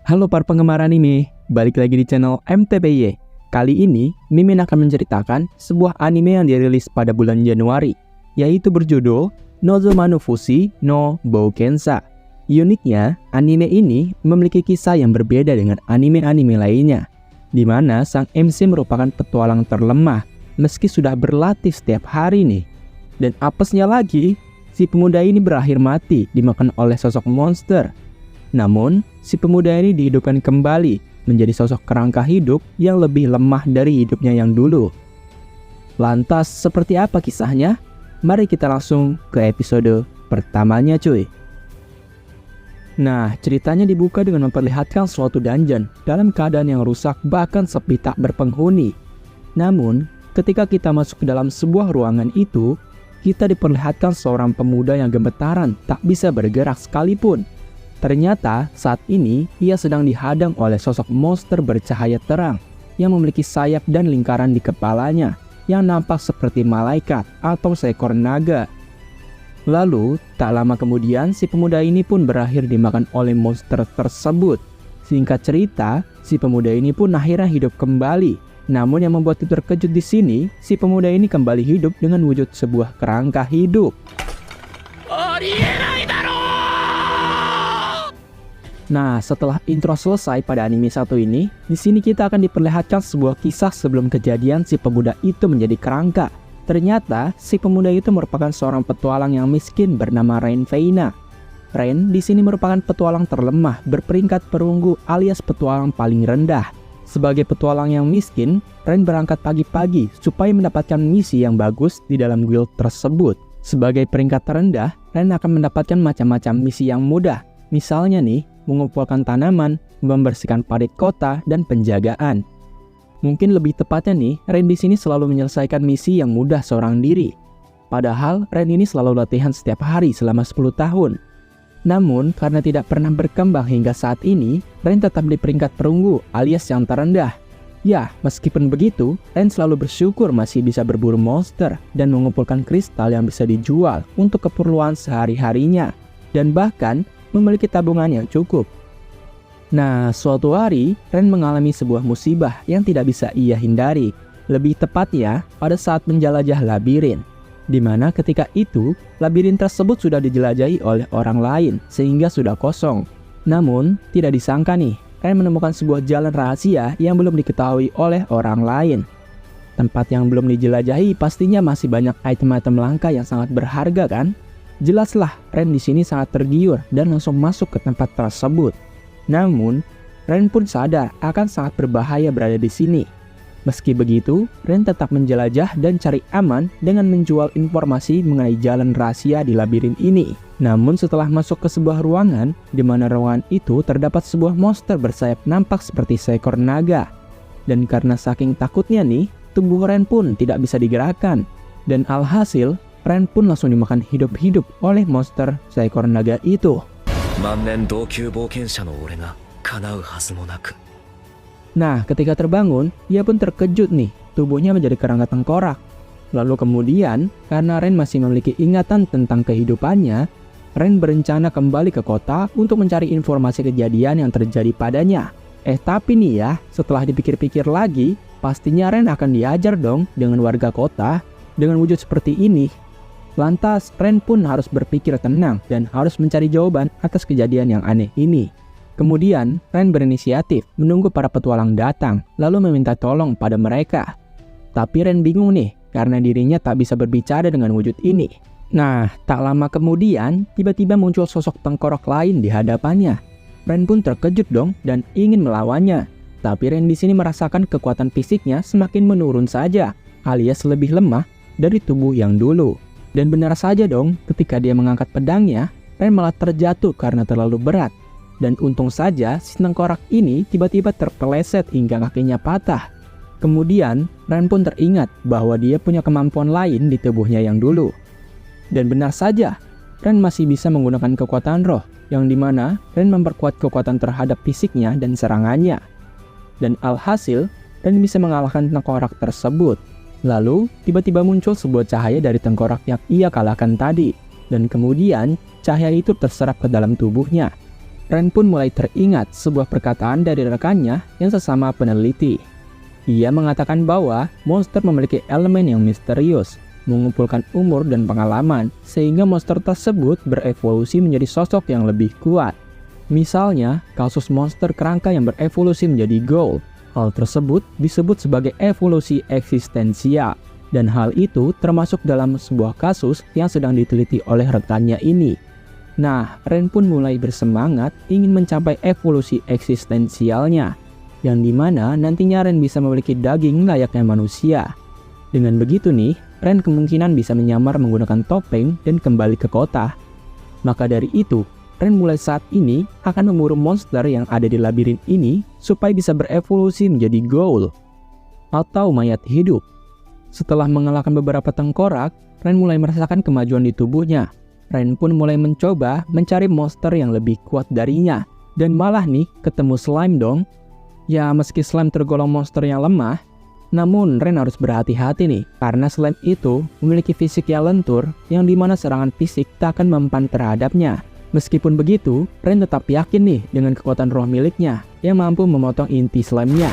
Halo para penggemar anime, balik lagi di channel MTPY. Kali ini, Mimin akan menceritakan sebuah anime yang dirilis pada bulan Januari, yaitu berjudul Nozomu no Fushi no Boukensa. Uniknya, anime ini memiliki kisah yang berbeda dengan anime-anime lainnya, di mana sang MC merupakan petualang terlemah meski sudah berlatih setiap hari nih. Dan apesnya lagi, si pemuda ini berakhir mati dimakan oleh sosok monster. Namun, si pemuda ini dihidupkan kembali menjadi sosok kerangka hidup yang lebih lemah dari hidupnya yang dulu. Lantas, seperti apa kisahnya? Mari kita langsung ke episode pertamanya cuy. Nah, ceritanya dibuka dengan memperlihatkan suatu dungeon dalam keadaan yang rusak bahkan sepi tak berpenghuni. Namun, ketika kita masuk ke dalam sebuah ruangan itu, kita diperlihatkan seorang pemuda yang gemetaran tak bisa bergerak sekalipun. Ternyata saat ini ia sedang dihadang oleh sosok monster bercahaya terang yang memiliki sayap dan lingkaran di kepalanya yang nampak seperti malaikat atau seekor naga. Lalu tak lama kemudian si pemuda ini pun berakhir dimakan oleh monster tersebut. Singkat cerita, si pemuda ini pun akhirnya hidup kembali. Namun yang membuat terkejut di sini, si pemuda ini kembali hidup dengan wujud sebuah kerangka hidup. Nah, setelah intro selesai pada anime satu ini, di sini kita akan diperlihatkan sebuah kisah sebelum kejadian si pemuda itu menjadi kerangka. Ternyata, si pemuda itu merupakan seorang petualang yang miskin bernama Ren Feina. Ren di sini merupakan petualang terlemah berperingkat perunggu alias petualang paling rendah. Sebagai petualang yang miskin, Ren berangkat pagi-pagi supaya mendapatkan misi yang bagus di dalam guild tersebut. Sebagai peringkat terendah, Ren akan mendapatkan macam-macam misi yang mudah. Misalnya nih, mengumpulkan tanaman, membersihkan parit kota, dan penjagaan. Mungkin lebih tepatnya nih, Ren di sini selalu menyelesaikan misi yang mudah seorang diri. Padahal Ren ini selalu latihan setiap hari selama 10 tahun. Namun, karena tidak pernah berkembang hingga saat ini, Ren tetap di peringkat perunggu alias yang terendah. Ya, meskipun begitu, Ren selalu bersyukur masih bisa berburu monster dan mengumpulkan kristal yang bisa dijual untuk keperluan sehari-harinya. Dan bahkan, memiliki tabungan yang cukup. Nah, suatu hari, Ren mengalami sebuah musibah yang tidak bisa ia hindari. Lebih tepatnya, pada saat menjelajah labirin. Di mana ketika itu, labirin tersebut sudah dijelajahi oleh orang lain, sehingga sudah kosong. Namun, tidak disangka nih, Ren menemukan sebuah jalan rahasia yang belum diketahui oleh orang lain. Tempat yang belum dijelajahi pastinya masih banyak item-item langka yang sangat berharga kan? Jelaslah, Ren di sini sangat tergiur dan langsung masuk ke tempat tersebut. Namun, Ren pun sadar akan sangat berbahaya berada di sini. Meski begitu, Ren tetap menjelajah dan cari aman dengan menjual informasi mengenai jalan rahasia di labirin ini. Namun setelah masuk ke sebuah ruangan, di mana ruangan itu terdapat sebuah monster bersayap nampak seperti seekor naga. Dan karena saking takutnya nih, tubuh Ren pun tidak bisa digerakkan. Dan alhasil, Ren pun langsung dimakan hidup-hidup oleh monster seekor naga itu. Nah, ketika terbangun, ia pun terkejut nih, tubuhnya menjadi kerangka tengkorak. Lalu kemudian, karena Ren masih memiliki ingatan tentang kehidupannya, Ren berencana kembali ke kota untuk mencari informasi kejadian yang terjadi padanya. Tapi nih ya, setelah dipikir-pikir lagi, pastinya Ren akan diajar dong dengan warga kota dengan wujud seperti ini. Lantas, Ren pun harus berpikir tenang dan harus mencari jawaban atas kejadian yang aneh ini. Kemudian, Ren berinisiatif menunggu para petualang datang, lalu meminta tolong pada mereka. Tapi Ren bingung nih, karena dirinya tak bisa berbicara dengan wujud ini. Nah, tak lama kemudian, tiba-tiba muncul sosok tengkorak lain di hadapannya. Ren pun terkejut dong dan ingin melawannya. Tapi Ren di sini merasakan kekuatan fisiknya semakin menurun saja, alias lebih lemah dari tubuh yang dulu. Dan benar saja dong, ketika dia mengangkat pedangnya, Ren malah terjatuh karena terlalu berat. Dan untung saja si tengkorak ini tiba-tiba terpeleset hingga kakinya patah. Kemudian, Ren pun teringat bahwa dia punya kemampuan lain di tubuhnya yang dulu. Dan benar saja, Ren masih bisa menggunakan kekuatan roh, yang dimana Ren memperkuat kekuatan terhadap fisiknya dan serangannya. Dan alhasil, Ren bisa mengalahkan tengkorak tersebut. Lalu, tiba-tiba muncul sebuah cahaya dari tengkorak yang ia kalahkan tadi. Dan kemudian, cahaya itu terserap ke dalam tubuhnya. Ren pun mulai teringat sebuah perkataan dari rekannya yang sesama peneliti. Ia mengatakan bahwa monster memiliki elemen yang misterius, mengumpulkan umur dan pengalaman, sehingga monster tersebut berevolusi menjadi sosok yang lebih kuat. Misalnya, kasus monster kerangka yang berevolusi menjadi ghoul. Hal tersebut disebut sebagai evolusi eksistensial, dan hal itu termasuk dalam sebuah kasus yang sedang diteliti oleh rekannya ini. Nah, Ren pun mulai bersemangat ingin mencapai evolusi eksistensialnya, yang dimana nantinya Ren bisa memiliki daging layaknya manusia. Dengan begitu nih, Ren kemungkinan bisa menyamar menggunakan topeng dan kembali ke kota. Maka dari itu, Ren mulai saat ini akan memburu monster yang ada di labirin ini supaya bisa berevolusi menjadi ghoul atau mayat hidup. Setelah mengalahkan beberapa tengkorak, Ren mulai merasakan kemajuan di tubuhnya. Ren pun mulai mencoba mencari monster yang lebih kuat darinya. Dan malah nih ketemu slime dong. Ya meski slime tergolong monster yang lemah, namun Ren harus berhati-hati nih. Karena slime itu memiliki fisik yang lentur yang dimana serangan fisik tak akan mempan terhadapnya. Meskipun begitu, Ren tetap yakin nih dengan kekuatan roh miliknya yang mampu memotong inti slime-nya.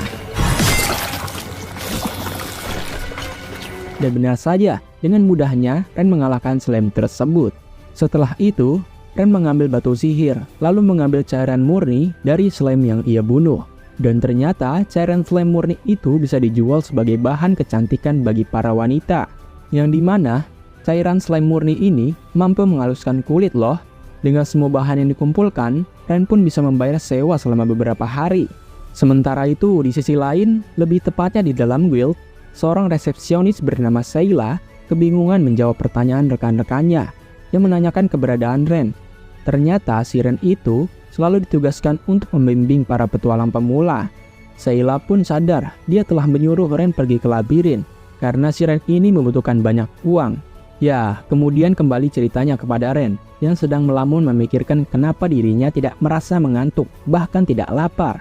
Dan benar saja, dengan mudahnya Ren mengalahkan slime tersebut. Setelah itu, Ren mengambil batu sihir, lalu mengambil cairan murni dari slime yang ia bunuh. Dan ternyata cairan slime murni itu bisa dijual sebagai bahan kecantikan bagi para wanita. Yang dimana cairan slime murni ini mampu menghaluskan kulit loh. Dengan semua bahan yang dikumpulkan, Ren pun bisa membayar sewa selama beberapa hari. Sementara itu, di sisi lain, lebih tepatnya di dalam guild, seorang resepsionis bernama Sheila kebingungan menjawab pertanyaan rekan-rekannya yang menanyakan keberadaan Ren. Ternyata si Ren itu selalu ditugaskan untuk membimbing para petualang pemula. Sheila pun sadar dia telah menyuruh Ren pergi ke labirin karena si Ren ini membutuhkan banyak uang. Ya, kemudian kembali ceritanya kepada Ren yang sedang melamun memikirkan kenapa dirinya tidak merasa mengantuk, bahkan tidak lapar.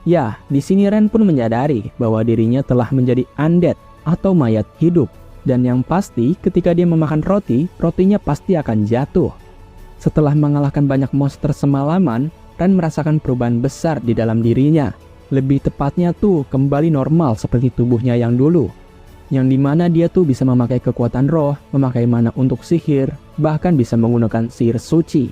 Ya, di sini Ren pun menyadari bahwa dirinya telah menjadi undead atau mayat hidup. Dan yang pasti ketika dia memakan roti, rotinya pasti akan jatuh. Setelah mengalahkan banyak monster semalaman, Ren merasakan perubahan besar di dalam dirinya. Lebih tepatnya tuh kembali normal seperti tubuhnya yang dulu. Yang dimana dia tuh bisa memakai kekuatan roh, memakai mana untuk sihir, bahkan bisa menggunakan sihir suci.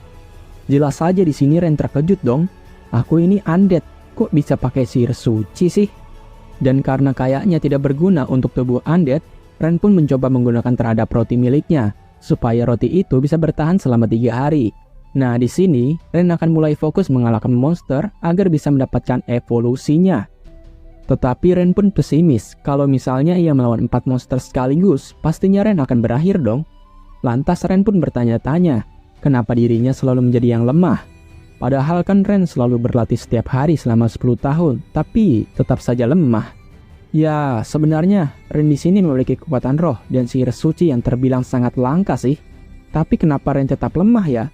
Jelas saja di sini Ren terkejut dong. Aku ini undead, kok bisa pakai sihir suci sih? Dan karena kayaknya tidak berguna untuk tubuh undead, Ren pun mencoba menggunakan terhadap roti miliknya, supaya roti itu bisa bertahan selama 3 hari. Nah di sini, Ren akan mulai fokus mengalahkan monster agar bisa mendapatkan evolusinya. Tetapi Ren pun pesimis, kalau misalnya ia melawan 4 monster sekaligus, pastinya Ren akan berakhir dong. Lantas Ren pun bertanya-tanya, kenapa dirinya selalu menjadi yang lemah? Padahal kan Ren selalu berlatih setiap hari selama 10 tahun, tapi tetap saja lemah. Ya, sebenarnya Ren di sini memiliki kekuatan roh dan sihir suci yang terbilang sangat langka sih. Tapi kenapa Ren tetap lemah ya?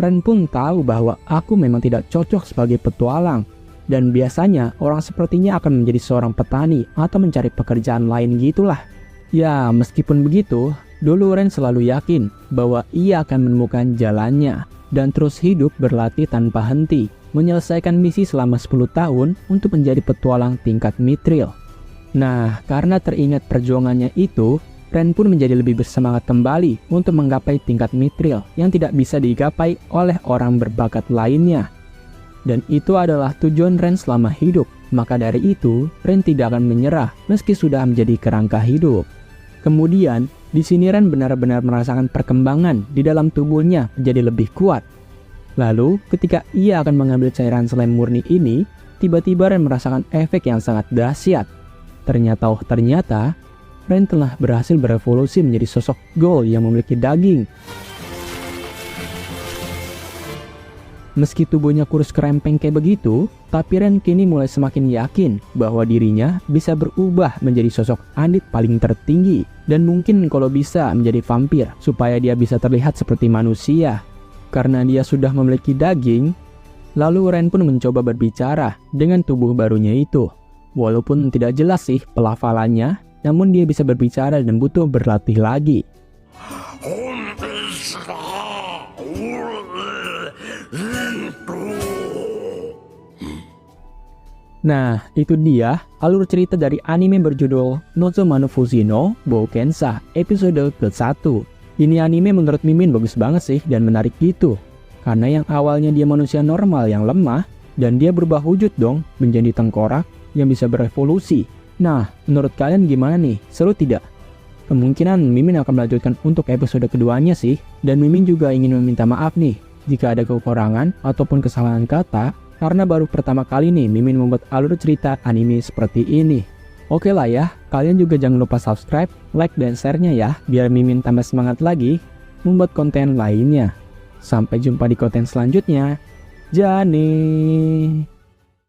Ren pun tahu bahwa aku memang tidak cocok sebagai petualang. Dan biasanya orang sepertinya akan menjadi seorang petani atau mencari pekerjaan lain gitulah. Ya, meskipun begitu, dulu Ren selalu yakin bahwa ia akan menemukan jalannya dan terus hidup berlatih tanpa henti, menyelesaikan misi selama 10 tahun untuk menjadi petualang tingkat mithril. Nah, karena teringat perjuangannya itu, Ren pun menjadi lebih bersemangat kembali untuk menggapai tingkat mithril yang tidak bisa digapai oleh orang berbakat lainnya. Dan itu adalah tujuan Ren selama hidup. Maka dari itu, Ren tidak akan menyerah meski sudah menjadi kerangka hidup. Kemudian, di sini Ren benar-benar merasakan perkembangan di dalam tubuhnya menjadi lebih kuat. Lalu, ketika ia akan mengambil cairan slime murni ini, tiba-tiba Ren merasakan efek yang sangat dahsyat. Ternyata Ren telah berhasil berevolusi menjadi sosok ghoul yang memiliki daging. Meski tubuhnya kurus kerempeng kayak begitu, tapi Ren kini mulai semakin yakin bahwa dirinya bisa berubah menjadi sosok undead paling tertinggi. Dan mungkin kalau bisa menjadi vampir, supaya dia bisa terlihat seperti manusia. Karena dia sudah memiliki daging, lalu Ren pun mencoba berbicara dengan tubuh barunya itu. Walaupun tidak jelas sih pelafalannya, namun dia bisa berbicara dan butuh berlatih lagi. Nah, itu dia alur cerita dari anime berjudul Nozomu Fujino Boukensa episode ke-1. Ini anime menurut Mimin bagus banget sih dan menarik gitu. Karena yang awalnya dia manusia normal yang lemah, dan dia berubah wujud dong menjadi tengkorak yang bisa berevolusi. Nah, menurut kalian gimana nih? Seru tidak? Kemungkinan Mimin akan melanjutkan untuk episode keduanya sih. Dan Mimin juga ingin meminta maaf nih jika ada kekurangan ataupun kesalahan kata, karena baru pertama kali nih Mimin membuat alur cerita anime seperti ini. Oke lah ya, kalian juga jangan lupa subscribe, like, dan share-nya ya, biar Mimin tambah semangat lagi membuat konten lainnya. Sampai jumpa di konten selanjutnya. Jani.